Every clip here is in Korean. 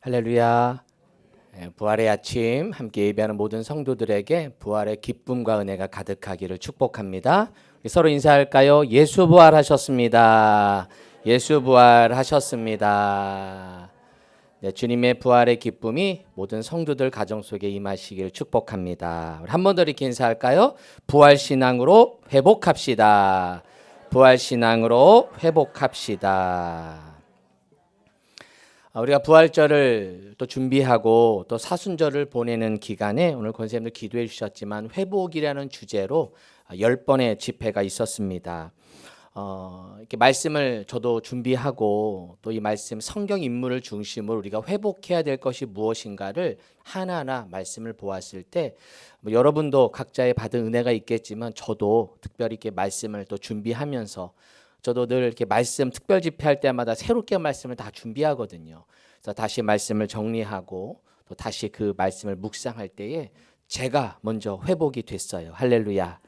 할렐루야. 부활의 아침 함께 예배하는 모든 성도들에게 부활의 기쁨과 은혜가 가득하기를 축복합니다. 서로 인사할까요? 예수 부활하셨습니다. 예수 부활하셨습니다. 네, 주님의 부활의 기쁨이 모든 성도들 가정 속에 임하시기를 축복합니다. 한 번 더 이렇게 인사할까요? 부활 신앙으로 회복합시다. 부활 신앙으로 회복합시다. 우리가 부활절을 또 준비하고 또 사순절을 보내는 기간에 오늘 권사님들 기도해 주셨지만 회복이라는 주제로 10번의 집회가 있었습니다. 이렇게 말씀을 저도 준비하고 또 이 말씀 성경 인물을 중심으로 우리가 회복해야 될 것이 무엇인가를 하나하나 말씀을 보았을 때 여러분도 각자의 받은 은혜가 있겠지만 저도 특별히 이렇게 말씀을 또 준비하면서 저도 늘 이렇게 말씀 특별 집회할 때마다 새롭게 말씀을 다 준비하거든요. 그래서 다시 말씀을 정리하고 또 다시 그 말씀을 묵상할 때에 제가 먼저 회복이 됐어요. 할렐루야.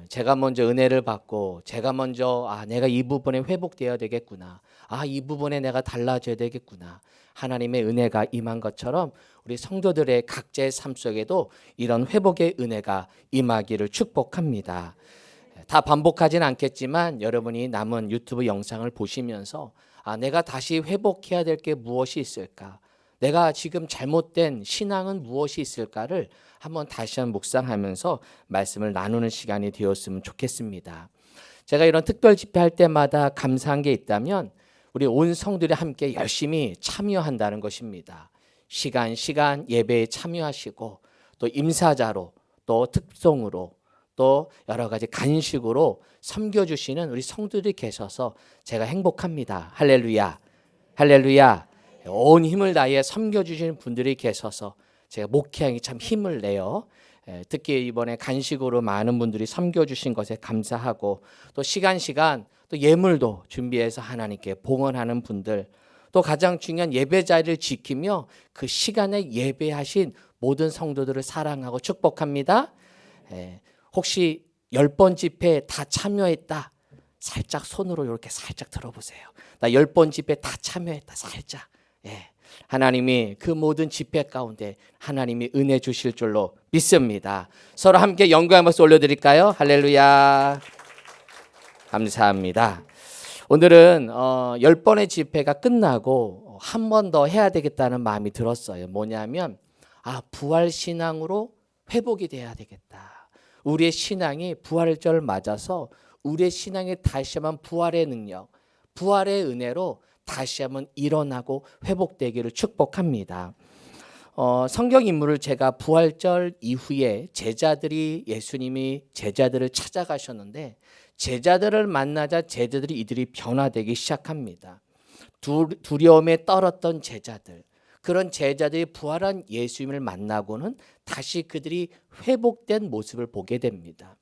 제가 먼저 은혜를 받고 제가 먼저 내가 이 부분에 회복되어야 되겠구나. 이 부분에 내가 달라져야 되겠구나. 하나님의 은혜가 임한 것처럼 우리 성도들의 각자의 삶 속에도 이런 회복의 은혜가 임하기를 축복합니다. 다 반복하진 않겠지만 여러분이 남은 유튜브 영상을 보시면서 내가 다시 회복해야 될 게 무엇이 있을까? 내가 지금 잘못된 신앙은 무엇이 있을까를 한번 다시 한번 묵상하면서 말씀을 나누는 시간이 되었으면 좋겠습니다. 제가 이런 특별 집회할 때마다 감사한 게 있다면 우리 온 성들이 함께 열심히 참여한다는 것입니다. 시간 예배에 참여하시고 또 임사자로 또 특송으로 또 여러 가지 간식으로 섬겨주시는 우리 성도들이 계셔서 제가 행복합니다. 할렐루야. 할렐루야. 온 힘을 다해 섬겨주시는 분들이 계셔서 제가 목회하기 참 힘을 내요. 특히 이번에 간식으로 많은 분들이 섬겨주신 것에 감사하고 또 시간 또 예물도 준비해서 하나님께 봉헌하는 분들 또 가장 중요한 예배 자리를 지키며 그 시간에 예배하신 모든 성도들을 사랑하고 축복합니다. 혹시 10번 집회 다 참여했다. 살짝 손으로 이렇게 살짝 들어보세요. 나 10번 집회 다 참여했다. 살짝. 하나님이 그 모든 집회 가운데 하나님이 은혜 주실 줄로 믿습니다. 서로 함께 영광의 박수 올려드릴까요? 할렐루야. 감사합니다. 오늘은 10번의 집회가 끝나고 한 번 더 해야 되겠다는 마음이 들었어요. 뭐냐면 부활신앙으로 회복이 돼야 되겠다. 우리의 신앙이 부활절 맞아서 우리의 신앙이 다시 한번 부활의 능력, 부활의 은혜로 다시 한번 일어나고 회복되기를 축복합니다. 성경 인물을 제가 부활절 이후에 예수님이 제자들을 찾아가셨는데 제자들을 만나자 제자들이 이들이 변화되기 시작합니다. 두려움에 떨었던 제자들, 그런 제자들이 부활한 예수님을 만나고는 다시 그들이 회복된 모습을 보게 됩니다.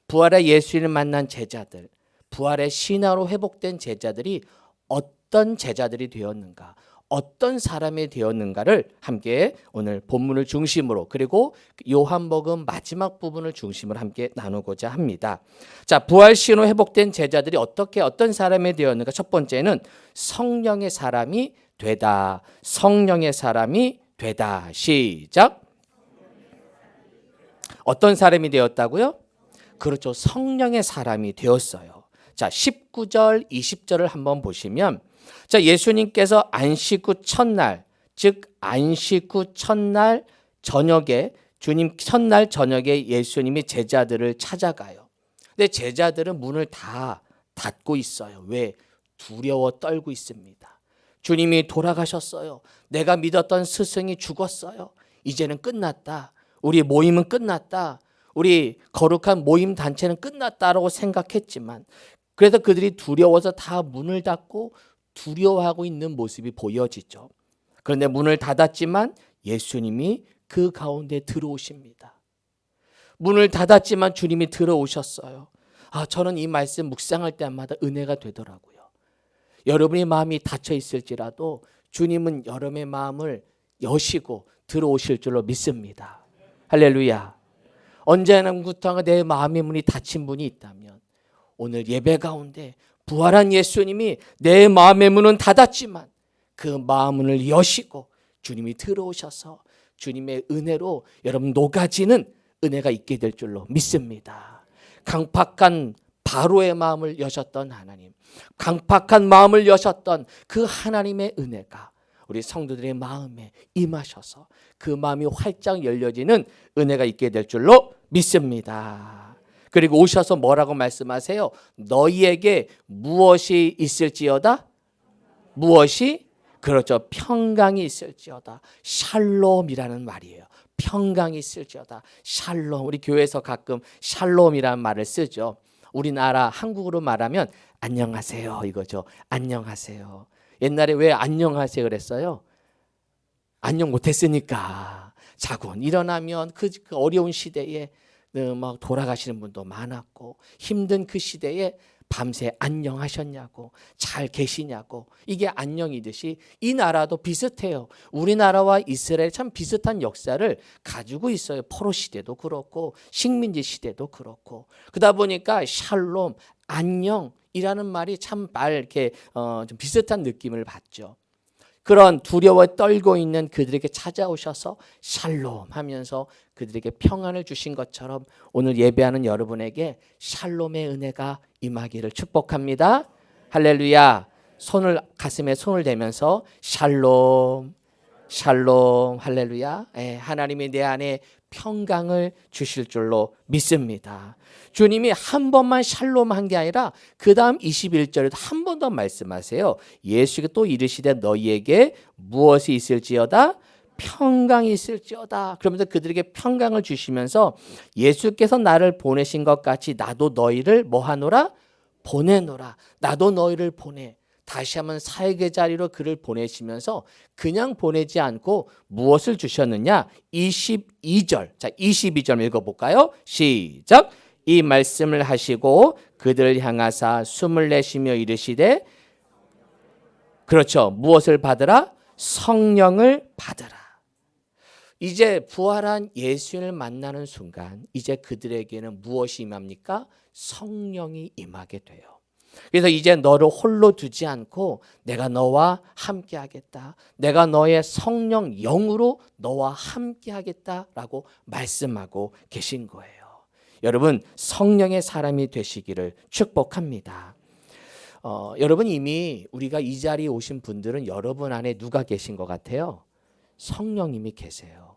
부활의 예수님을 만난 제자들, 부활의 신화로 회복된 제자들이 어떤 제자들이 되었는가, 어떤 사람이 되었는가를 함께 오늘 본문을 중심으로 그리고 요한복음 마지막 부분을 중심으로 함께 나누고자 합니다. 자, 부활 신호 회복된 제자들이 어떤 사람이 되었는가? 첫 번째는 성령의 사람이 되다. 성령의 사람이 되다. 시작. 어떤 사람이 되었다고요? 그렇죠. 성령의 사람이 되었어요. 자, 19절, 20절을 한번 보시면 자, 예수님께서 안식 후 첫날, 즉 안식 후 첫날 저녁에 주님 첫날 저녁에 예수님이 제자들을 찾아가요. 근데 제자들은 문을 다 닫고 있어요. 왜? 두려워 떨고 있습니다. 주님이 돌아가셨어요. 내가 믿었던 스승이 죽었어요. 이제는 끝났다. 우리 모임은 끝났다. 우리 거룩한 모임 단체는 끝났다라고 생각했지만 그래서 그들이 두려워서 다 문을 닫고 두려워하고 있는 모습이 보여지죠. 그런데 문을 닫았지만 예수님이 그 가운데 들어오십니다. 문을 닫았지만 주님이 들어오셨어요. 저는 이 말씀 묵상할 때마다 은혜가 되더라고요. 여러분의 마음이 닫혀 있을지라도 주님은 여러분의 마음을 여시고 들어오실 줄로 믿습니다. 할렐루야. 언제나부터 내 마음의 문이 닫힌 분이 있다면 오늘 예배 가운데 부활한 예수님이 내 마음의 문은 닫았지만 그 마음문을 여시고 주님이 들어오셔서 주님의 은혜로 여러분 녹아지는 은혜가 있게 될 줄로 믿습니다. 강팍한 바로의 마음을 여셨던 하나님, 강팍한 마음을 여셨던 그 하나님의 은혜가 우리 성도들의 마음에 임하셔서 그 마음이 활짝 열려지는 은혜가 있게 될 줄로 믿습니다. 그리고 오셔서 뭐라고 말씀하세요? 너희에게 무엇이 있을지어다? 무엇이? 그렇죠. 평강이 있을지어다. 샬롬이라는 말이에요. 평강이 있을지어다. 샬롬. 우리 교회에서 가끔 샬롬이라는 말을 쓰죠. 우리나라 한국으로 말하면 안녕하세요 이거죠. 안녕하세요. 옛날에 왜 안녕하세요 그랬어요? 안녕 못했으니까. 자고 일어나면 그 어려운 시대에 막 돌아가시는 분도 많았고 힘든 그 시대에 밤새 안녕하셨냐고 잘 계시냐고 이게 안녕이듯이 이 나라도 비슷해요. 우리나라와 이스라엘 참 비슷한 역사를 가지고 있어요. 포로 시대도 그렇고 식민지 시대도 그렇고 그러다 보니까 샬롬 안녕이라는 말이 참 이렇게 좀 비슷한 느낌을 받죠. 그런 두려워 떨고 있는 그들에게 찾아오셔서 샬롬 하면서 그들에게 평안을 주신 것처럼 오늘 예배하는 여러분에게 샬롬의 은혜가 임하기를 축복합니다. 할렐루야. 가슴에 손을 대면서 샬롬 샬롬 할렐루야. 하나님이 내 안에 평강을 주실 줄로 믿습니다. 주님이 한 번만 샬롬한 게 아니라 그 다음 21절에도 한 번 더 말씀하세요. 예수가 또 이르시되 너희에게 무엇이 있을지어다? 평강이 있을지어다. 그러면서 그들에게 평강을 주시면서 예수께서 나를 보내신 것 같이 나도 너희를 뭐하노라? 보내노라. 나도 너희를 보내. 다시 한번 사역의 자리로 그를 보내시면서 그냥 보내지 않고 무엇을 주셨느냐? 22절. 자, 22절 읽어볼까요? 시작. 이 말씀을 하시고 그들을 향하사 숨을 내쉬며 이르시되 그렇죠. 무엇을 받으라? 성령을 받으라. 이제 부활한 예수를 만나는 순간 이제 그들에게는 무엇이 임합니까? 성령이 임하게 돼요. 그래서 이제 너를 홀로 두지 않고 내가 너와 함께 하겠다. 내가 너의 성령 영으로 너와 함께 하겠다라고 말씀하고 계신 거예요. 여러분 성령의 사람이 되시기를 축복합니다. 여러분 이미 우리가 이 자리에 오신 분들은 여러분 안에 누가 계신 것 같아요? 성령님이 계세요.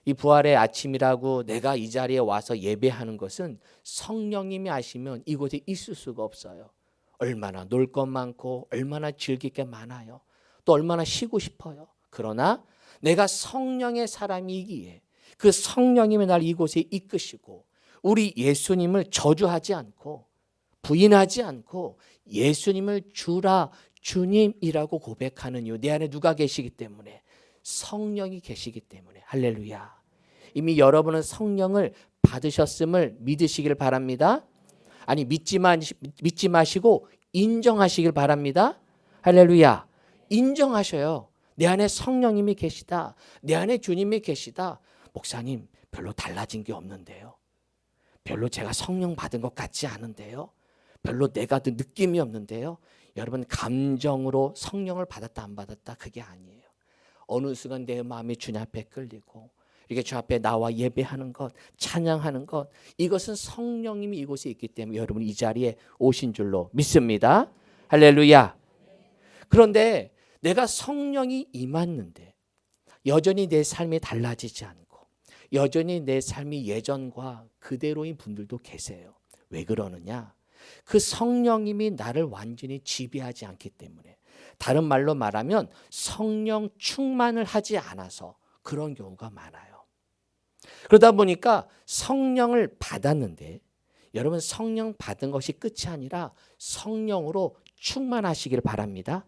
이 부활의 아침이라고 내가 이 자리에 와서 예배하는 것은 성령님이 아시면 이곳에 있을 수가 없어요. 얼마나 놀 것 많고 얼마나 즐길 게 많아요. 또 얼마나 쉬고 싶어요. 그러나 내가 성령의 사람이기에 그 성령님이 날 이곳에 이끄시고 우리 예수님을 저주하지 않고 부인하지 않고 예수님을 주라 주님이라고 고백하는 이유 내 안에 누가 계시기 때문에 성령이 계시기 때문에 할렐루야. 이미 여러분은 성령을 받으셨음을 믿으시길 바랍니다. 아니 믿지 마시고 인정하시길 바랍니다. 할렐루야. 인정하셔요. 내 안에 성령님이 계시다. 내 안에 주님이 계시다. 목사님 별로 달라진 게 없는데요. 별로 제가 성령 받은 것 같지 않은데요. 별로 내가 느낌이 없는데요. 여러분 감정으로 성령을 받았다 안 받았다 그게 아니에요. 어느 순간 내 마음이 주님 앞에 끌리고 이렇게 주 앞에 나와 예배하는 것, 찬양하는 것 이것은 성령님이 이곳에 있기 때문에 여러분 이 자리에 오신 줄로 믿습니다. 할렐루야. 그런데 내가 성령이 임했는데 여전히 내 삶이 달라지지 않고 여전히 내 삶이 예전과 그대로인 분들도 계세요. 왜 그러느냐? 그 성령님이 나를 완전히 지배하지 않기 때문에 다른 말로 말하면 성령 충만을 하지 않아서 그런 경우가 많아요. 그러다 보니까 성령을 받았는데 여러분 성령 받은 것이 끝이 아니라 성령으로 충만하시길 바랍니다.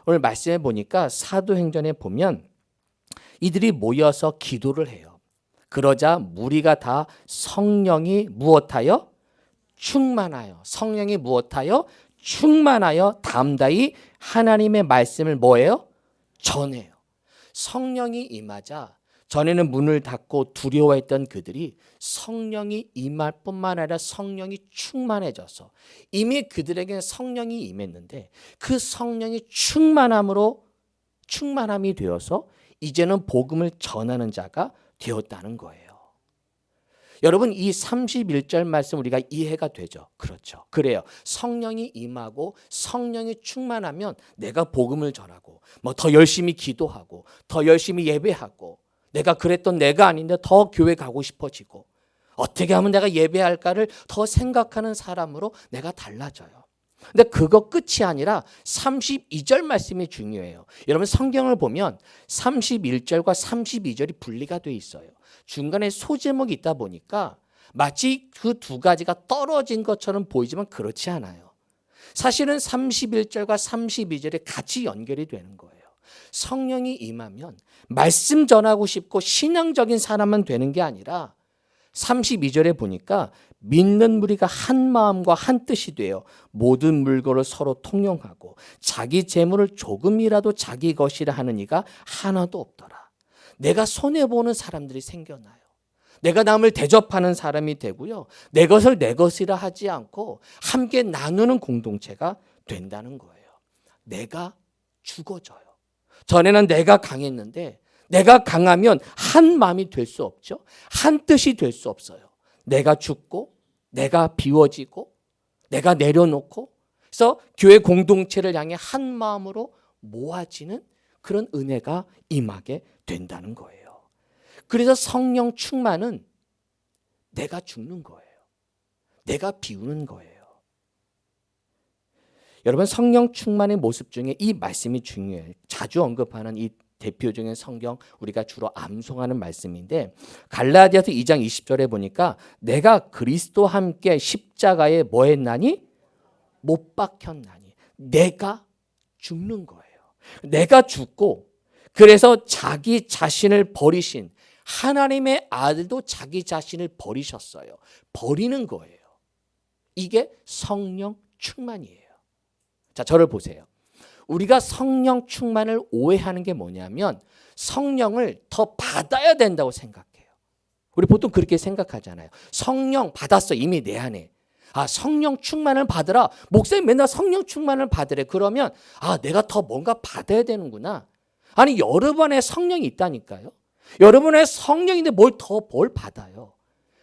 오늘 말씀해 보니까 사도행전에 보면 이들이 모여서 기도를 해요. 그러자 무리가 다 성령이 무엇하여? 충만하여. 성령이 무엇하여? 충만하여 담다히 하나님의 말씀을 뭐예요? 전해요. 성령이 임하자 전에는 문을 닫고 두려워했던 그들이 성령이 임할 뿐만 아니라 성령이 충만해져서 이미 그들에게는 성령이 임했는데 그 성령이 충만함이 되어서 이제는 복음을 전하는 자가 되었다는 거예요. 여러분, 이 31절 말씀 우리가 이해가 되죠? 그렇죠. 그래요. 성령이 임하고 성령이 충만하면 내가 복음을 전하고 뭐 더 열심히 기도하고 더 열심히 예배하고 내가 그랬던 내가 아닌데 더 교회 가고 싶어지고 어떻게 하면 내가 예배할까를 더 생각하는 사람으로 내가 달라져요. 근데 그거 끝이 아니라 32절 말씀이 중요해요. 여러분, 성경을 보면 31절과 32절이 분리가 돼 있어요. 중간에 소제목이 있다 보니까 마치 그 두 가지가 떨어진 것처럼 보이지만 그렇지 않아요. 사실은 31절과 32절이 같이 연결이 되는 거예요. 성령이 임하면 말씀 전하고 싶고 신앙적인 사람만 되는 게 아니라 32절에 보니까 믿는 무리가 한 마음과 한 뜻이 되어 모든 물건을 서로 통용하고 자기 재물을 조금이라도 자기 것이라 하는 이가 하나도 없더라. 내가 손해보는 사람들이 생겨나요. 내가 남을 대접하는 사람이 되고요. 내 것을 내 것이라 하지 않고 함께 나누는 공동체가 된다는 거예요. 내가 죽어져요. 전에는 내가 강했는데 내가 강하면 한 마음이 될 수 없죠. 한 뜻이 될 수 없어요. 내가 죽고 내가 비워지고 내가 내려놓고 그래서 교회 공동체를 향해 한 마음으로 모아지는 그런 은혜가 임하게 된다는 거예요. 그래서 성령 충만은 내가 죽는 거예요. 내가 비우는 거예요. 여러분, 성령 충만의 모습 중에 이 말씀이 중요해요. 자주 언급하는 이 대표적인 성경 우리가 주로 암송하는 말씀인데 갈라디아서 2장 20절에 보니까 내가 그리스도와 함께 십자가에 뭐 했나니? 못 박혔나니. 내가 죽는 거예요. 내가 죽고 그래서 자기 자신을 버리신 하나님의 아들도 자기 자신을 버리셨어요. 버리는 거예요. 이게 성령 충만이에요. 자, 저를 보세요. 우리가 성령 충만을 오해하는 게 뭐냐면 성령을 더 받아야 된다고 생각해요. 우리 보통 그렇게 생각하잖아요. 성령 받았어. 이미 내 안에. 아, 성령 충만을 받으라. 목사님 맨날 성령 충만을 받으래. 그러면 아, 내가 더 뭔가 받아야 되는구나. 아니, 여러분의 성령이 있다니까요. 여러분의 성령인데 뭘 받아요.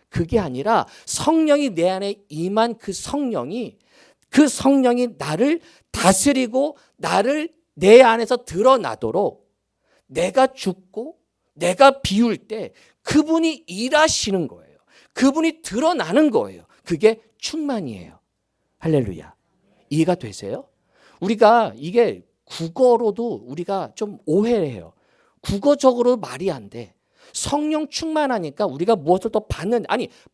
그게 아니라 성령이 내 안에 임한 그 성령이 나를 다스리고 나를 내 안에서 드러나도록 내가 죽고 내가 비울 때 그분이 일하시는 거예요. 그분이 드러나는 거예요. 그게 충만이에요. 할렐루야. 이해가 되세요? 우리가 이게 국어로도 우리가 좀 오해해요. 국어적으로 말이 안 돼. 성령 충만하니까 우리가 무엇을 더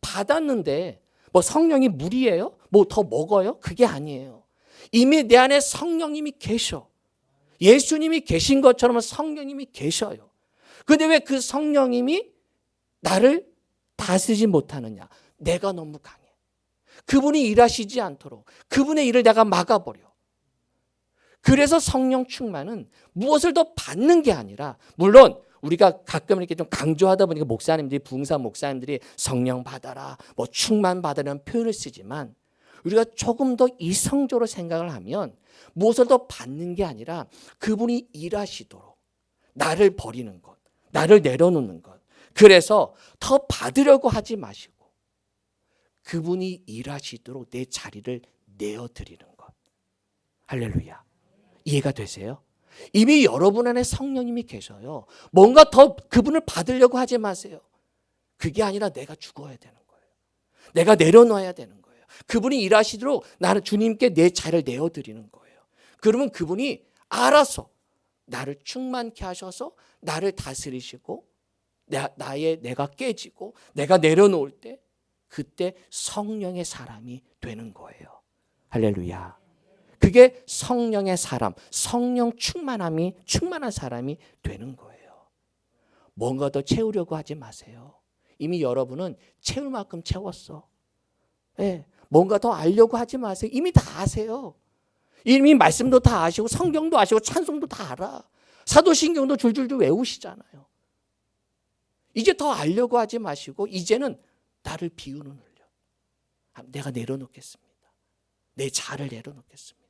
받았는데 뭐 성령이 물이에요? 뭐 더 먹어요? 그게 아니에요. 이미 내 안에 성령님이 계셔. 예수님이 계신 것처럼 성령님이 계셔요. 그런데 왜 그 성령님이 나를 다스리지 못하느냐? 내가 너무 강해. 그분이 일하시지 않도록 그분의 일을 내가 막아버려. 그래서 성령 충만은 무엇을 더 받는 게 아니라, 물론 우리가 가끔 이렇게 좀 강조하다 보니까 부흥사 목사님들이 성령 받아라, 뭐 충만 받으라는 표현을 쓰지만 우리가 조금 더 이성적으로 생각을 하면 무엇을 더 받는 게 아니라 그분이 일하시도록 나를 버리는 것, 나를 내려놓는 것. 그래서 더 받으려고 하지 마시고 그분이 일하시도록 내 자리를 내어드리는 것. 할렐루야. 이해가 되세요? 이미 여러분 안에 성령님이 계셔요. 뭔가 더 그분을 받으려고 하지 마세요. 그게 아니라 내가 죽어야 되는 거예요. 내가 내려놔야 되는 거예요. 그분이 일하시도록 나는 주님께 내 자리를 내어드리는 거예요. 그러면 그분이 알아서 나를 충만케 하셔서 나를 다스리시고 내가 깨지고 내가 내려놓을 때 그때 성령의 사람이 되는 거예요. 할렐루야. 그게 성령의 사람, 성령 충만한 사람이 되는 거예요. 뭔가 더 채우려고 하지 마세요. 이미 여러분은 채울 만큼 채웠어. 네, 뭔가 더 알려고 하지 마세요. 이미 다 아세요. 이미 말씀도 다 아시고 성경도 아시고 찬송도 다 알아. 사도신경도 줄줄줄 외우시잖아요. 이제 더 알려고 하지 마시고 이제는 나를 비우는 훈련. 내가 내려놓겠습니다. 내 자를 내려놓겠습니다.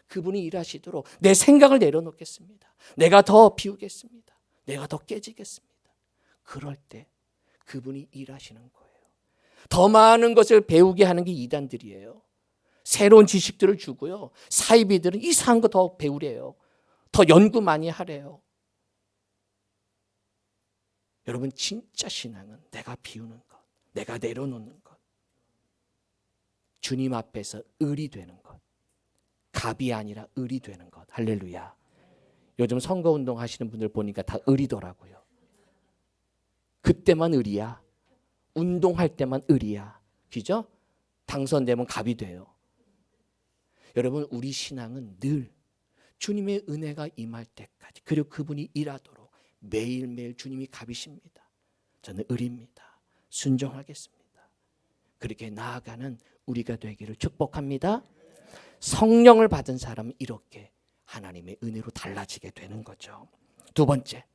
그분이 일하시도록 내 생각을 내려놓겠습니다. 내가 더 비우겠습니다. 내가 더 깨지겠습니다. 그럴 때 그분이 일하시는 거예요. 더 많은 것을 배우게 하는 게 이단들이에요. 새로운 지식들을 주고요. 사이비들은 이상한 거 더 배우래요. 더 연구 많이 하래요. 여러분, 진짜 신앙은 내가 비우는 것, 내가 내려놓는 것, 주님 앞에서 을이 되는 것, 갑이 아니라 을이 되는 것. 할렐루야. 요즘 선거운동 하시는 분들 보니까 다 을이더라고요. 그때만 을이야. 운동할 때만 을이야. 그죠? 당선되면 갑이 돼요. 여러분, 우리 신앙은 늘 주님의 은혜가 임할 때까지, 그리고 그분이 일하도록 매일매일 주님이 갑이십니다. 저는 을입니다. 순종하겠습니다. 그렇게 나아가는 우리가 되기를 축복합니다. 성령을 받은 사람은 이렇게 하나님의 은혜로 달라지게 되는 거죠. 두 번째,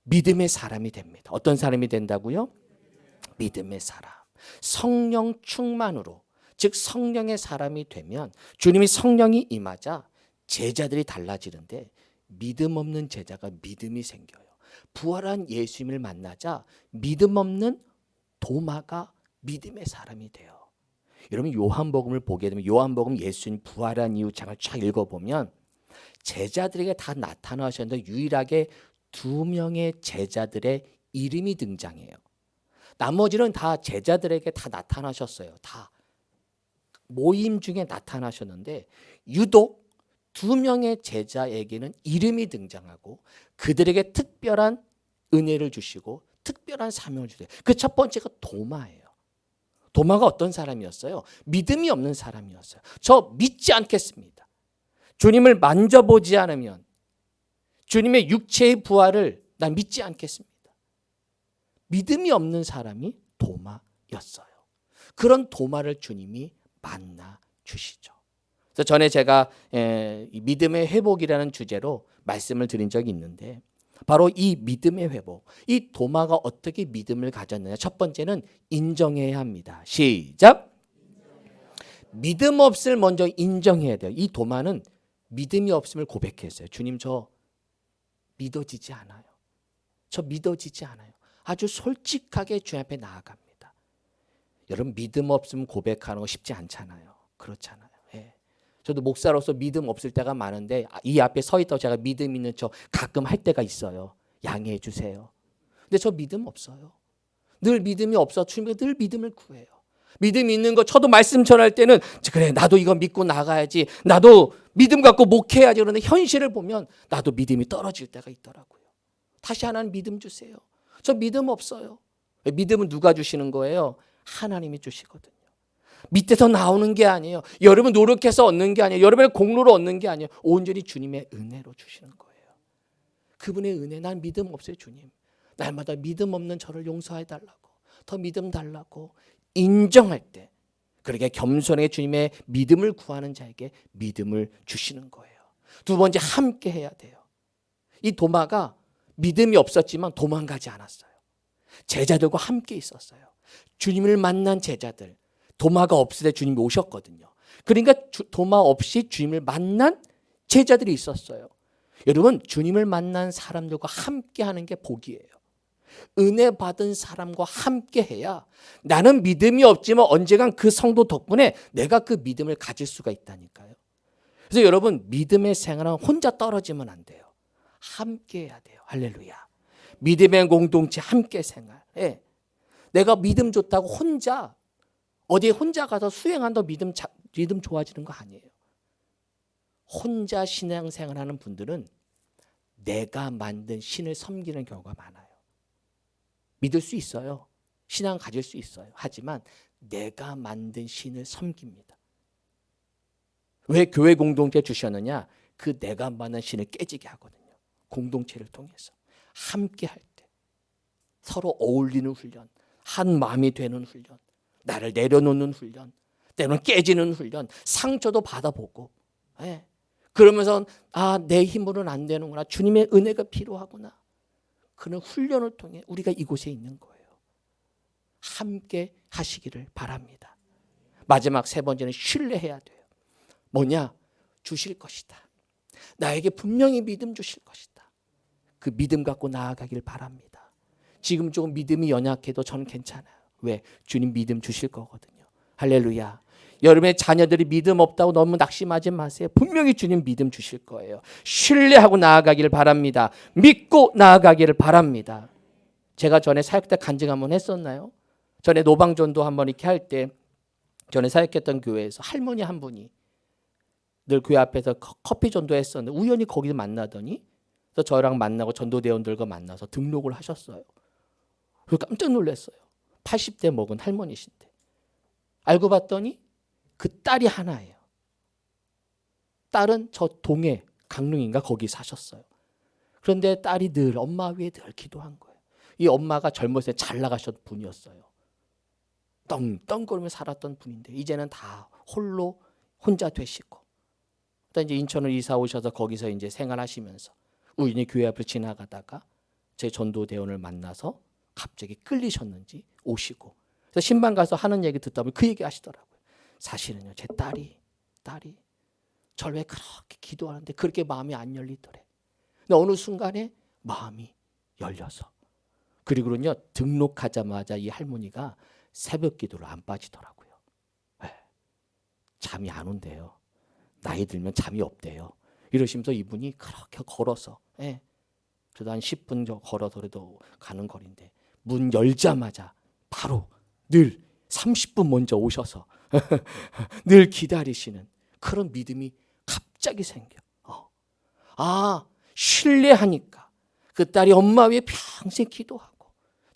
믿음의 사람이 됩니다. 어떤 사람이 된다고요? 믿음의 사람. 성령 충만으로, 즉 성령의 사람이 되면 주님이 성령이 임하자 제자들이 달라지는데, 믿음 없는 제자가 믿음이 생겨요. 부활한 예수님을 만나자 믿음 없는 도마가 믿음의 사람이 돼요. 여러분, 요한복음을 보게 되면 요한복음 예수님 부활한 이후 장을 쫙 읽어보면 제자들에게 다 나타나셨는데 유일하게 2명의 제자들의 이름이 등장해요. 나머지는 다 제자들에게 다 나타나셨어요. 다 모임 중에 나타나셨는데 유독 2명의 제자에게는 이름이 등장하고 그들에게 특별한 은혜를 주시고 특별한 사명을 주세요. 그 첫 번째가 도마예요. 도마가 어떤 사람이었어요? 믿음이 없는 사람이었어요. 저 믿지 않겠습니다. 주님을 만져보지 않으면, 주님의 육체의 부활을 난 믿지 않겠습니다. 믿음이 없는 사람이 도마였어요. 그런 도마를 주님이 만나 주시죠. 그래서 전에 제가 믿음의 회복이라는 주제로 말씀을 드린 적이 있는데, 바로 이 믿음의 회복, 이 도마가 어떻게 믿음을 가졌느냐. 첫 번째는 인정해야 합니다. 시작. 믿음 없을 먼저 인정해야 돼요. 이 도마는 믿음이 없음을 고백했어요. 주님, 저 믿어지지 않아요. 저 믿어지지 않아요. 아주 솔직하게 주님 앞에 나아갑니다. 여러분, 믿음 없음 고백하는 거 쉽지 않잖아요. 그렇잖아요. 예. 저도 목사로서 믿음 없을 때가 많은데 이 앞에 서 있다고 제가 믿음 있는 척 가끔 할 때가 있어요. 양해해 주세요. 근데 저 믿음 없어요. 늘 믿음이 없어 주님께 늘 믿음을 구해요. 믿음 있는 거 저도 말씀 전할 때는 그래, 나도 이거 믿고 나가야지, 나도 믿음 갖고 목회해야지. 그런데 현실을 보면 나도 믿음이 떨어질 때가 있더라고요. 다시 하나님 믿음 주세요. 저 믿음 없어요. 믿음은 누가 주시는 거예요? 하나님이 주시거든요. 밑에서 나오는 게 아니에요. 여러분 노력해서 얻는 게 아니에요. 여러분의 공로로 얻는 게 아니에요. 온전히 주님의 은혜로 주시는 거예요. 그분의 은혜, 난 믿음 없어요. 주님, 날마다 믿음 없는 저를 용서해 달라고, 더 믿음 달라고 인정할 때, 그렇게 겸손하게 주님의 믿음을 구하는 자에게 믿음을 주시는 거예요. 두 번째, 함께 해야 돼요. 이 도마가 믿음이 없었지만 도망가지 않았어요. 제자들과 함께 있었어요. 주님을 만난 제자들, 도마가 없을 때 주님이 오셨거든요. 그러니까 도마 없이 주님을 만난 제자들이 있었어요. 여러분, 주님을 만난 사람들과 함께 하는 게 복이에요. 은혜 받은 사람과 함께 해야 나는 믿음이 없지만 언젠간 그 성도 덕분에 내가 그 믿음을 가질 수가 있다니까요. 그래서 여러분, 믿음의 생활은 혼자 떨어지면 안 돼요. 함께 해야 돼요. 할렐루야. 믿음의 공동체, 함께 생활. 예. 내가 믿음 좋다고 혼자 어디에 혼자 가서 수행한다고 믿음 좋아지는 거 아니에요. 혼자 신앙생활하는 분들은 내가 만든 신을 섬기는 경우가 많아요. 믿을 수 있어요. 신앙 가질 수 있어요. 하지만 내가 만든 신을 섬깁니다. 왜 교회 공동체 주셨느냐? 그 내가 만든 신을 깨지게 하거든요. 공동체를 통해서 함께 할 때 서로 어울리는 훈련, 한 마음이 되는 훈련, 나를 내려놓는 훈련, 때로는 깨지는 훈련, 상처도 받아보고, 예. 그러면서 내 힘으로는 안 되는구나, 주님의 은혜가 필요하구나, 그런 훈련을 통해 우리가 이곳에 있는 거예요. 함께 하시기를 바랍니다. 마지막 세 번째는 신뢰해야 돼요. 뭐냐? 주실 것이다. 나에게 분명히 믿음 주실 것이다. 그 믿음 갖고 나아가길 바랍니다. 지금 조금 믿음이 연약해도 저는 괜찮아요. 왜? 주님 믿음 주실 거거든요. 할렐루야. 여러분의 자녀들이 믿음 없다고 너무 낙심하지 마세요. 분명히 주님 믿음 주실 거예요. 신뢰하고 나아가길 바랍니다. 믿고 나아가기를 바랍니다. 제가 전에 사역 때 간증 한번 했었나요? 전에 노방전도 한번 이렇게 할 때 전에 사역했던 교회에서 할머니 한 분이 늘 교회 앞에서 커피 전도했었는데 우연히 거기서 만나더니 그래서 저랑 만나고 전도대원들과 만나서 등록을 하셨어요. 그래서 깜짝 놀랐어요. 80대 먹은 할머니신데 알고 봤더니 그 딸이 하나예요. 딸은 저 동해 강릉인가 거기 사셨어요. 그런데 딸이 늘 엄마 위에 늘 기도한 거예요. 이 엄마가 젊었을 때 잘 나가셨던 분이었어요. 떵떵거리며 살았던 분인데 이제는 다 홀로 혼자 되시고 또 이제 인천을 이사 오셔서 거기서 이제 생활하시면서 우연히 교회 앞을 지나가다가 제 전도대원을 만나서 갑자기 끌리셨는지 오시고 그래서 신방 가서 하는 얘기 듣다 보면 그 얘기 하시더라고요. 사실은요 제 딸이 저를 왜 그렇게 기도하는데 그렇게 마음이 안 열리더래. 근데 어느 순간에 마음이 열려서 그리고는요 등록하자마자 이 할머니가 새벽 기도를 안 빠지더라고요. 네. 잠이 안 온대요. 나이 들면 잠이 없대요. 이러시면서 이분이 그렇게 걸어서 그래도 한 10분 걸어서 그래도 가는 거리인데 문 열자마자 바로 늘 30분 먼저 오셔서 늘 기다리시는 그런 믿음이 갑자기 생겨. 신뢰하니까 그 딸이 엄마 위에 평생 기도하고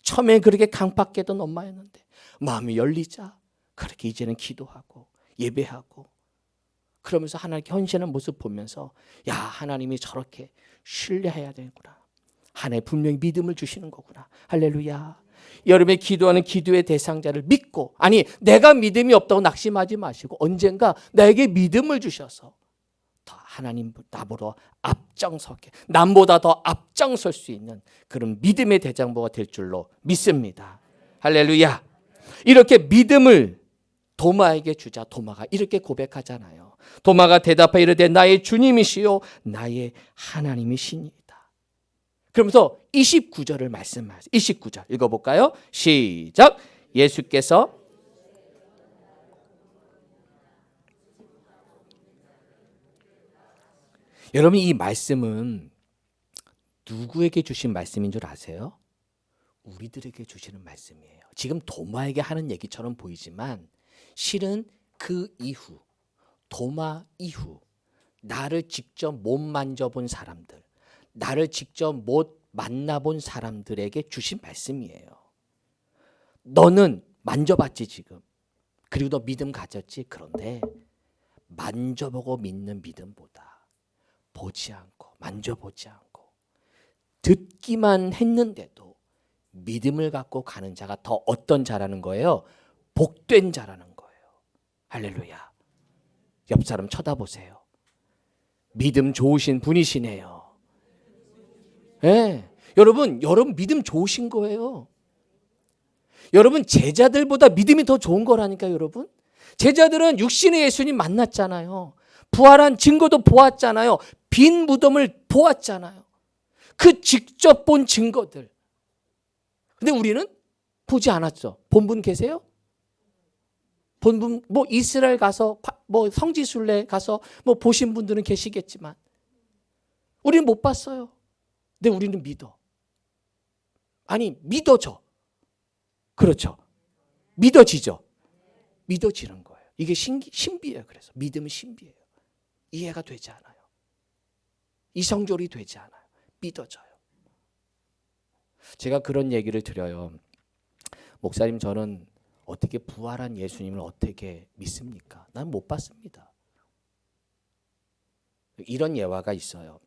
처음에 그렇게 강박했던 엄마였는데 마음이 열리자 그렇게 이제는 기도하고 예배하고 그러면서 하나님께 헌신하는 모습 보면서 야 하나님이 저렇게 신뢰해야 되구나. 하나님 분명히 믿음을 주시는 거구나. 할렐루야. 여러분의 기도하는 기도의 대상자를 믿고 아니 내가 믿음이 없다고 낙심하지 마시고 언젠가 나에게 믿음을 주셔서 더 하나님 나보다 앞장서게 남보다 더 앞장설 수 있는 그런 믿음의 대장부가 될 줄로 믿습니다. 할렐루야. 이렇게 믿음을 도마에게 주자. 도마가 이렇게 고백하잖아요. 도마가 대답하여 이르되 나의 주님이시요 나의 하나님이시니이다. 그러면서 29절을 말씀하세요. 29절 읽어볼까요? 시작. 예수께서 여러분 이 말씀은 누구에게 주신 말씀인 줄 아세요? 우리들에게 주시는 말씀이에요. 지금 도마에게 하는 얘기처럼 보이지만 실은 그 이후 도마 이후 나를 직접 못 만져본 사람들 나를 직접 못 만나본 사람들에게 주신 말씀이에요. 너는 만져봤지 지금. 그리고 너 믿음 가졌지. 그런데 만져보고 믿는 믿음보다 보지 않고 만져보지 않고 듣기만 했는데도 믿음을 갖고 가는 자가 더 어떤 자라는 거예요? 복된 자라는 거예요. 할렐루야. 옆 사람 쳐다보세요. 믿음 좋으신 분이시네요. 네. 여러분 믿음 좋으신 거예요. 여러분 제자들보다 믿음이 더 좋은 거라니까요. 여러분 제자들은 육신의 예수님 만났잖아요. 부활한 증거도 보았잖아요. 빈 무덤을 보았잖아요. 그 직접 본 증거들. 근데 우리는 보지 않았죠. 본 분 계세요? 본 분 뭐 이스라엘 가서 뭐 성지순례 가서 뭐 보신 분들은 계시겠지만 우리는 못 봤어요. 근데 우리는 믿어. 아니 믿어져. 그렇죠. 믿어지죠. 믿어지는 거예요. 이게 신비예요. 그래서 믿음은 신비예요. 이해가 되지 않아요. 이성적이 되지 않아요. 믿어져요. 제가 그런 얘기를 드려요. 목사님 저는 어떻게 부활한 예수님을 어떻게 믿습니까? 난 못 봤습니다. 이런 예화가 있어요.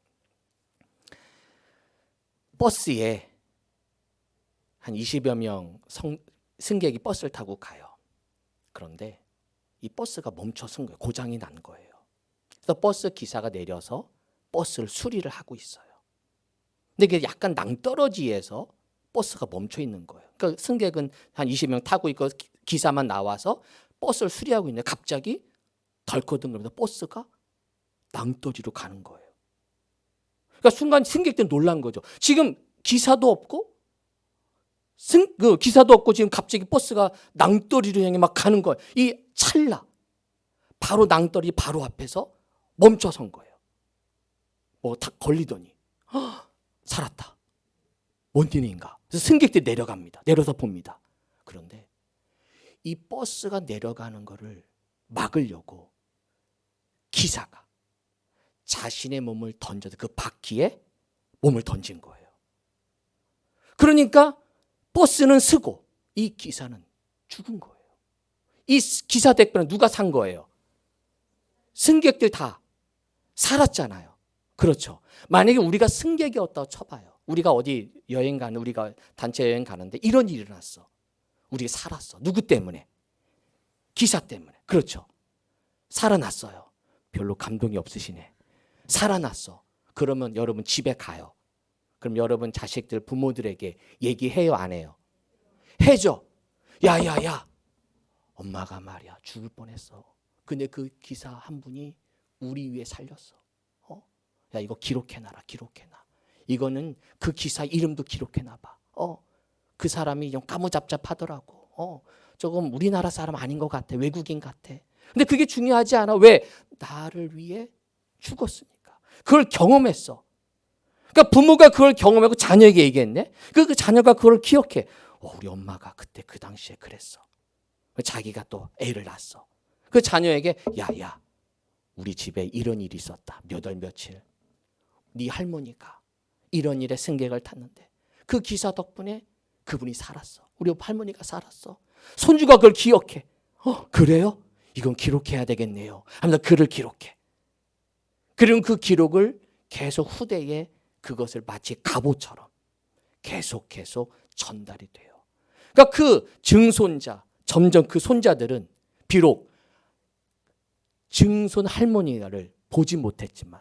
버스에 한 20여 명 승객이 버스를 타고 가요. 그런데 이 버스가 멈춰선 거예요. 고장이 난 거예요. 그래서 버스 기사가 내려서 버스를 수리를 하고 있어요. 근데 이게 약간 낭떠러지에서 버스가 멈춰 있는 거예요. 그러니까 승객은 한 20명 타고 있고 기사만 나와서 버스를 수리하고 있는데 갑자기 덜커덩거리면서 버스가 낭떠러지로 가는 거예요. 그러니까 순간 승객들 놀란 거죠. 지금 기사도 없고 기사도 없고 지금 갑자기 버스가 낭떠러리로 향해 막 가는 거예요. 이 찰나 바로 낭떠러리 바로 앞에서 멈춰선 거예요. 딱 걸리더니 살았다. 뭔 일인가? 그래서 승객들이 내려갑니다. 내려서 봅니다. 그런데 이 버스가 내려가는 거를 막으려고 기사가 자신의 몸을 던져서 그 바퀴에 몸을 던진 거예요. 그러니까 버스는 쓰고 이 기사는 죽은 거예요. 이 기사 덕분에 누가 산 거예요? 승객들 다 살았잖아요. 그렇죠. 만약에 우리가 승객이었다고 쳐봐요. 우리가 어디 여행 가는, 우리가 단체 여행 가는데 이런 일이 일어났어. 우리가 살았어. 누구 때문에? 기사 때문에. 그렇죠. 살아났어요. 별로 감동이 없으시네. 살아났어. 그러면 여러분 집에 가요. 그럼 여러분 자식들, 부모들에게 얘기해요, 안 해요? 해죠. 야야야, 엄마가 말이야 죽을 뻔했어. 근데 그 기사 한 분이 우리 위해 살렸어. 야, 이거 기록해놔라. 기록해놔. 이거는 그 기사 이름도 기록해놔봐. 그 사람이 좀 까무잡잡하더라고. 조금 우리나라 사람 아닌 것 같아. 외국인 같아. 근데 그게 중요하지 않아. 왜? 나를 위해 죽었으니까. 그걸 경험했어. 그러니까 부모가 그걸 경험하고 자녀에게 얘기했네. 그 자녀가 그걸 기억해. 우리 엄마가 그때 그 당시에 그랬어. 자기가 또 애를 낳았어. 그 자녀에게 야야, 우리 집에 이런 일이 있었다. 몇 월 며칠 네 할머니가 이런 일에 승객을 탔는데 그 기사 덕분에 그분이 살았어. 우리 할머니가 살았어. 손주가 그걸 기억해. 그래요? 이건 기록해야 되겠네요 하면서 글을 기록해. 그리고 그 기록을 계속 후대에 그것을 마치 갑오처럼 계속 전달이 돼요. 그러니까 그 증손자, 점점 그 손자들은 비록 증손 할머니를 보지 못했지만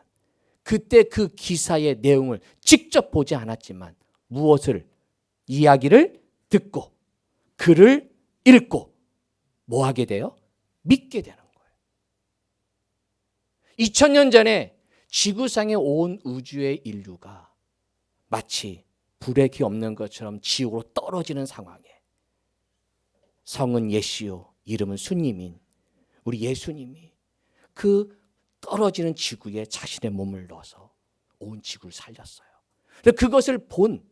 그때 그 기사의 내용을 직접 보지 않았지만 무엇을? 이야기를 듣고 글을 읽고 뭐 하게 돼요? 믿게 되는 거예요. 2000년 전에 지구상에 온 우주의 인류가 마치 불의 없는 것처럼 지옥으로 떨어지는 상황에 성은 예시요 이름은 수님인 우리 예수님이 그 떨어지는 지구에 자신의 몸을 넣어서 온 지구를 살렸어요. 그것을 본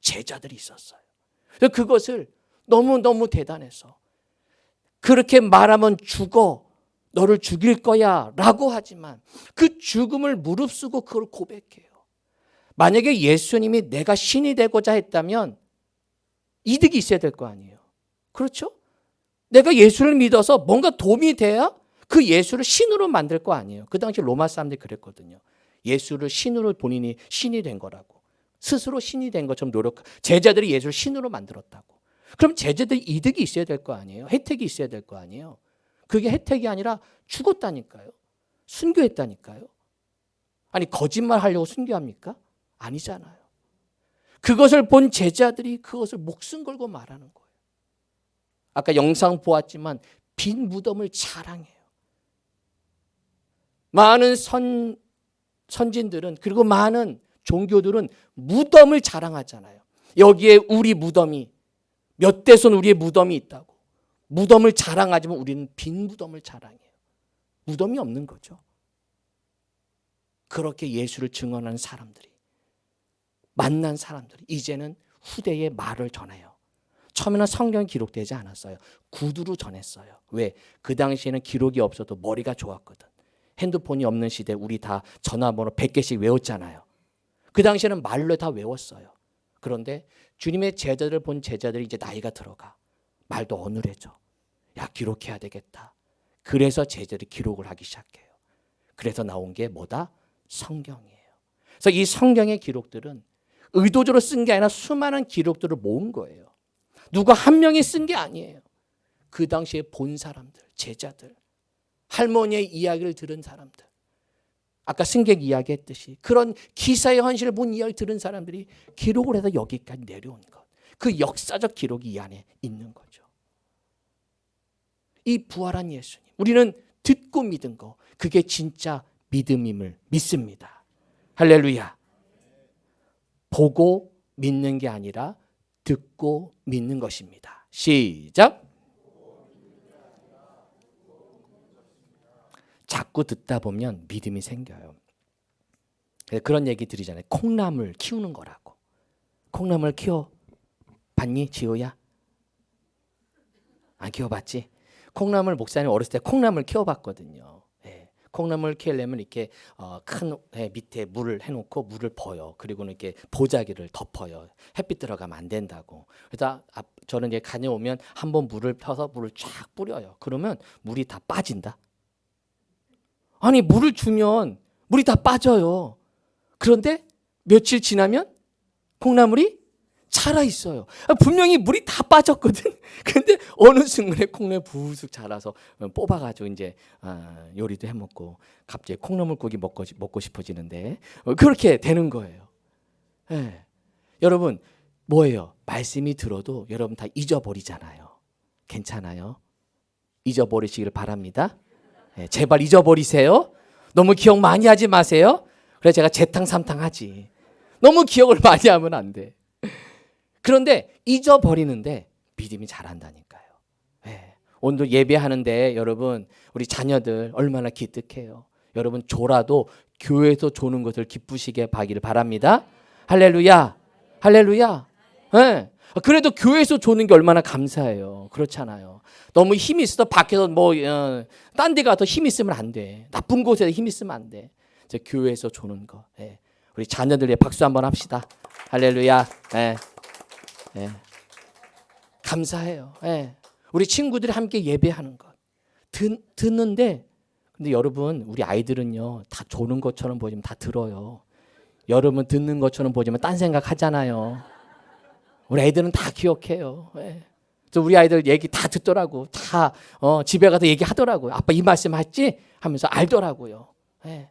제자들이 있었어요. 그것을 너무너무 대단해서 그렇게 말하면 죽어, 너를 죽일 거야 라고 하지만 그 죽음을 무릅쓰고 그걸 고백해요. 만약에 예수님이 내가 신이 되고자 했다면 이득이 있어야 될 거 아니에요. 그렇죠? 내가 예수를 믿어서 뭔가 도움이 돼야 그 예수를 신으로 만들 거 아니에요. 그 당시 로마 사람들이 그랬거든요. 예수를 신으로 본인이 신이 된 거라고. 스스로 신이 된 것처럼 제자들이 예수를 신으로 만들었다고. 그럼 제자들이 이득이 있어야 될 거 아니에요. 혜택이 있어야 될 거 아니에요. 그게 혜택이 아니라 죽었다니까요. 순교했다니까요. 아니 거짓말 하려고 순교합니까? 아니잖아요. 그것을 본 제자들이 그것을 목숨 걸고 말하는 거예요. 아까 영상 보았지만 빈 무덤을 자랑해요. 많은 선진들은 그리고 많은 종교들은 무덤을 자랑하잖아요. 여기에 우리 무덤이 몇 대손 우리의 무덤이 있다고. 무덤을 자랑하지만 우리는 빈 무덤을 자랑해요. 무덤이 없는 거죠. 그렇게 예수를 증언하는 사람들이 만난 사람들이 이제는 후대에 말을 전해요. 처음에는 성경이 기록되지 않았어요. 구두로 전했어요. 왜? 그 당시에는 기록이 없어도 머리가 좋았거든. 핸드폰이 없는 시대 우리 다 전화번호 100개씩 외웠잖아요. 그 당시에는 말로 다 외웠어요. 그런데 주님의 제자들을 본 제자들이 이제 나이가 들어가. 말도 어눌해져. 야, 기록해야 되겠다. 그래서 제자들이 기록을 하기 시작해요. 그래서 나온 게 뭐다? 성경이에요. 그래서 이 성경의 기록들은 의도적으로 쓴 게 아니라 수많은 기록들을 모은 거예요. 누가 한 명이 쓴 게 아니에요. 그 당시에 본 사람들, 제자들, 할머니의 이야기를 들은 사람들, 아까 승객 이야기했듯이 그런 기사의 헌신을 본 이야기 들은 사람들이 기록을 해서 여기까지 내려온 것. 그 역사적 기록이 이 안에 있는 거죠. 이 부활한 예수님, 우리는 듣고 믿은 거, 그게 진짜 믿음임을 믿습니다. 할렐루야. 보고 믿는 게 아니라 듣고 믿는 것입니다. 시작. 자꾸 듣다 보면 믿음이 생겨요. 그런 얘기 드리잖아요. 콩나물 키우는 거라고. 콩나물 키워봤니, 지호야? 안 키워봤지? 콩나물 목사님 어렸을 때 콩나물 키워봤거든요. 콩나물 키우려면 이렇게 큰 밑에 물을 해놓고 물을 버요. 그리고는 이렇게 보자기를 덮어요. 햇빛 들어가면 안 된다고. 그래서 저는 이제 다녀오면 한번 물을 펴서 물을 쫙 뿌려요. 그러면 물이 다 빠진다. 아니 물을 주면 물이 다 빠져요. 그런데 며칠 지나면 콩나물이 자라 있어요. 분명히 물이 다 빠졌거든. 근데 어느 순간에 콩나물 부슥 자라서 뽑아가지고 이제 요리도 해먹고 갑자기 콩나물국이 먹고 싶어지는데 그렇게 되는 거예요. 네. 여러분 뭐예요? 말씀이 들어도 여러분 다 잊어버리잖아요. 괜찮아요? 잊어버리시기를 바랍니다. 네, 제발 잊어버리세요. 너무 기억 많이 하지 마세요. 그래서 제가 재탕삼탕 하지. 너무 기억을 많이 하면 안 돼. 그런데 잊어버리는데 믿음이 자란다니까요. 네. 오늘 예배하는데 여러분 우리 자녀들 얼마나 기특해요. 여러분 조라도 교회에서 조는 것을 기쁘시게 하기를 바랍니다. 할렐루야. 할렐루야. 네. 그래도 교회에서 조는 게 얼마나 감사해요. 그렇잖아요. 너무 힘이 있어서 밖에서 딴 데 가서 힘이 있으면 안 돼. 나쁜 곳에서 힘이 있으면 안 돼. 교회에서 조는 거. 네. 우리 자녀들에 박수 한번 합시다. 할렐루야. 네. 네. 감사해요. 네. 우리 친구들이 함께 예배하는 것. 듣는데 근데 여러분 우리 아이들은요 다 조는 것처럼 보이면 다 들어요. 여러분 듣는 것처럼 보이면 딴 생각 하잖아요. 우리 애들은 다 기억해요. 네. 우리 아이들 얘기 다 듣더라고. 다 집에 가서 얘기하더라고요. 아빠 이 말씀 했지? 하면서 알더라고요. 네.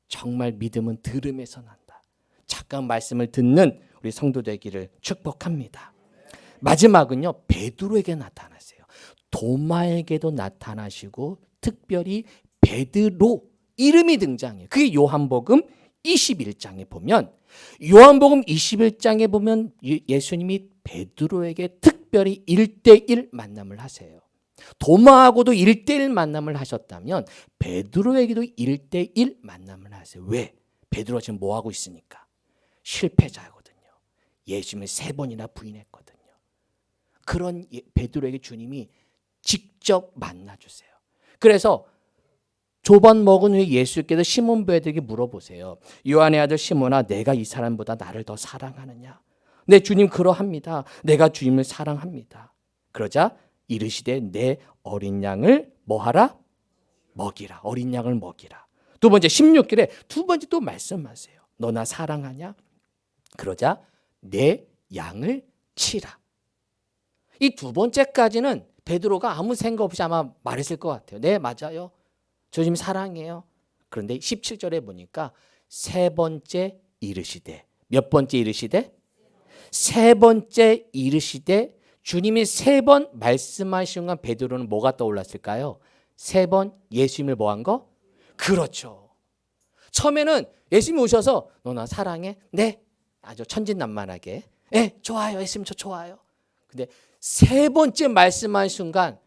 정말 믿음은 들음에서 난다. 잠깐 말씀을 듣는 우리 성도 되기를 축복합니다. 마지막은요. 베드로에게 나타나세요. 도마에게도 나타나시고 특별히 베드로 이름이 등장해요. 그게 요한복음 21장에 보면 요한복음 21장에 보면 예수님이 베드로에게 특별히 1대1 만남을 하세요. 도마하고도 1대1 만남을 하셨다면 베드로에게도 1대1 만남을 하세요. 왜? 베드로가 지금 뭐하고 있으니까? 실패자거든요. 예수님을 3번이나 부인했거든요. 그런 베드로에게 주님이 직접 만나주세요. 그래서 조반 먹은 후에 예수께서 시몬 베드로에게 물어보세요. 요한의 아들 시몬아 내가 이 사람보다 나를 더 사랑하느냐? 네 주님 그러합니다. 내가 주님을 사랑합니다. 그러자 이르시되 내 어린 양을 뭐하라? 먹이라. 어린 양을 먹이라. 두 번째 16절에 두 번째 또 말씀하세요. 너 나 사랑하냐? 그러자 내 양을 치라. 이 두 번째까지는 베드로가 아무 생각 없이 아마 말했을 것 같아요. 네 맞아요. 저 지금 사랑해요. 그런데 17절에 보니까 세 번째 이르시되 몇 번째 이르시되? 세 번째 이르시되 주님이 3번 말씀하신 순간 베드로는 뭐가 떠올랐을까요? 3번 예수님을 뭐 한 거? 그렇죠. 처음에는 예수님이 오셔서 너 나 사랑해? 네. 아주 천진난만하게. 네, 좋아요. 예수님 저 좋아요. 근데 3번째 말씀하신 순간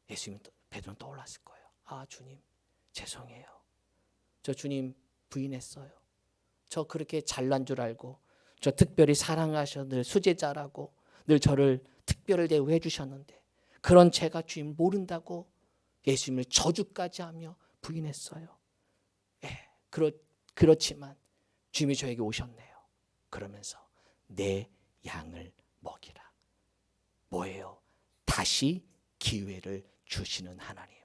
예수님 베드로는 떠올랐을 거예요. 아 주님 죄송해요. 저 주님 부인했어요. 저 그렇게 잘난 줄 알고 저 특별히 사랑하셔 늘 수제자라고 늘 저를 특별히 대우해 주셨는데 그런 제가 주님 모른다고 예수님을 저주까지 하며 부인했어요. 예, 그렇지만 주님이 저에게 오셨네요. 그러면서 내 양을 먹이라. 뭐예요? 다시 기회를 주시는 하나님.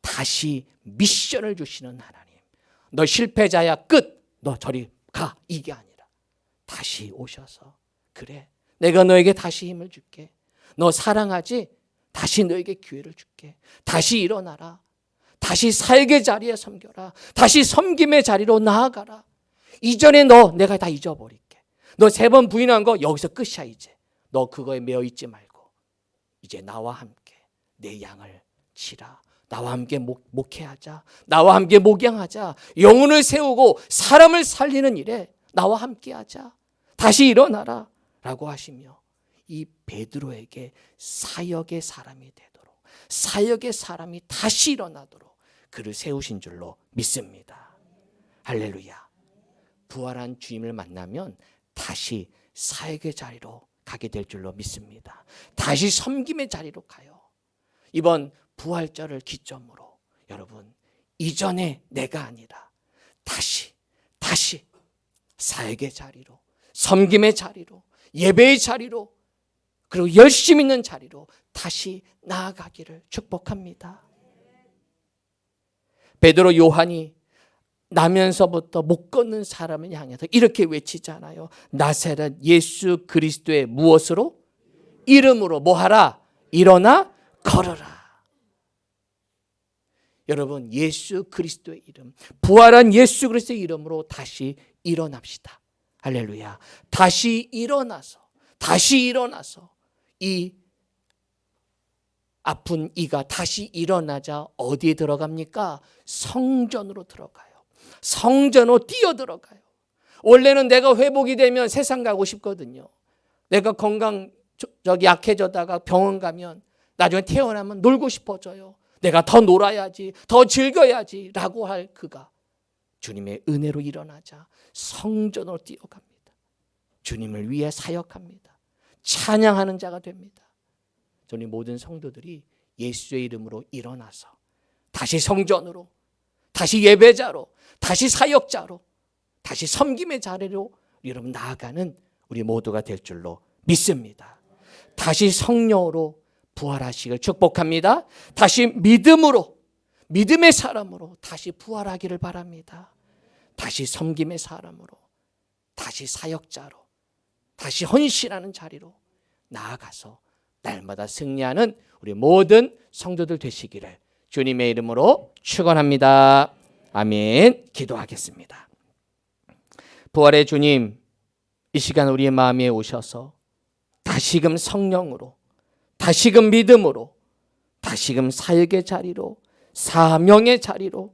다시 미션을 주시는 하나님. 너 실패자야 끝. 너 저리 가. 이게 아니라 다시 오셔서 그래 내가 너에게 다시 힘을 줄게. 너 사랑하지? 다시 너에게 기회를 줄게. 다시 일어나라. 다시 살게 자리에 섬겨라. 다시 섬김의 자리로 나아가라. 이전에 너 내가 다 잊어버릴게. 너 3번 부인한 거 여기서 끝이야 이제. 너 그거에 매여 있지 말고 이제 나와 함께 내 양을 치라. 나와 함께 목회하자. 나와 함께 목양하자. 영혼을 세우고 사람을 살리는 일에 나와 함께하자. 다시 일어나라 라고 하시며 이 베드로에게 사역의 사람이 되도록, 사역의 사람이 다시 일어나도록 그를 세우신 줄로 믿습니다. 할렐루야. 부활한 주님을 만나면 다시 사역의 자리로 가게 될 줄로 믿습니다. 다시 섬김의 자리로 가요. 이번 부활절을 기점으로 여러분, 이전에 내가 아니라 다시 사역의 자리로, 섬김의 자리로, 예배의 자리로, 그리고 열심 있는 자리로 다시 나아가기를 축복합니다. 베드로, 요한이 나면서부터 못 걷는 사람을 향해서 이렇게 외치잖아요. 나사렛 예수 그리스도의 무엇으로? 이름으로 뭐하라? 일어나 걸어라. 여러분, 예수 그리스도의 이름, 부활한 예수 그리스도의 이름으로 다시 일어납시다. 할렐루야. 다시 일어나서 이 아픈 이가 다시 일어나자 어디에 들어갑니까? 성전으로 들어가요. 성전으로 뛰어들어가요. 원래는 내가 회복이 되면 세상 가고 싶거든요. 내가 건강 약해졌다가 병원 가면 나중에 태어나면 놀고 싶어져요. 내가 더 놀아야지, 더 즐겨야지 라고 할 그가 주님의 은혜로 일어나자 성전으로 뛰어갑니다. 주님을 위해 사역합니다. 찬양하는 자가 됩니다. 저는 모든 성도들이 예수의 이름으로 일어나서 다시 성전으로, 다시 예배자로, 다시 사역자로, 다시 섬김의 자리로 여러분 나아가는 우리 모두가 될 줄로 믿습니다. 다시 성령으로 부활하시길 축복합니다. 다시 믿음으로, 믿음의 사람으로 다시 부활하기를 바랍니다. 다시 섬김의 사람으로, 다시 사역자로, 다시 헌신하는 자리로 나아가서 날마다 승리하는 우리 모든 성도들 되시기를 주님의 이름으로 축원합니다. 아멘. 기도하겠습니다. 부활의 주님, 이 시간 우리의 마음에 오셔서 다시금 성령으로, 다시금 믿음으로, 다시금 사역의 자리로, 사명의 자리로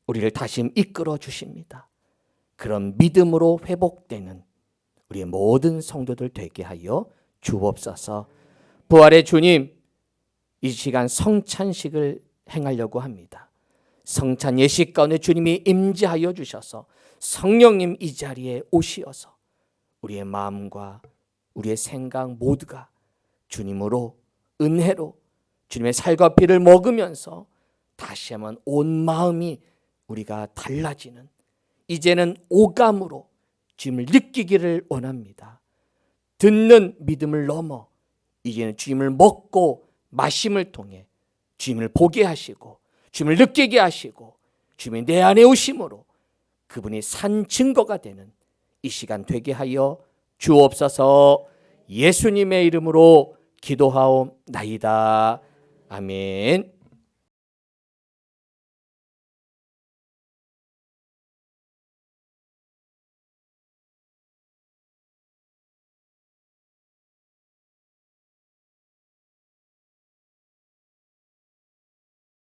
우리를 다시 이끌어 주십니다. 그런 믿음으로 회복되는 우리의 모든 성도들 되게 하여 주옵소서. 부활의 주님, 이 시간 성찬식을 행하려고 합니다. 성찬 예식 가운데 주님이 임재하여 주셔서 성령님 이 자리에 오시어서 우리의 마음과 우리의 생각 모두가 주님으로, 은혜로 주님의 살과 피를 먹으면서 다시 한번 온 마음이 우리가 달라지는, 이제는 오감으로 주님을 느끼기를 원합니다. 듣는 믿음을 넘어 이제는 주님을 먹고 마심을 통해 주님을 보게 하시고 주님을 느끼게 하시고 주님이 내 안에 오심으로 그분이 산 증거가 되는 이 시간 되게 하여 주옵소서. 예수님의 이름으로 기도하옵나이다. 아멘.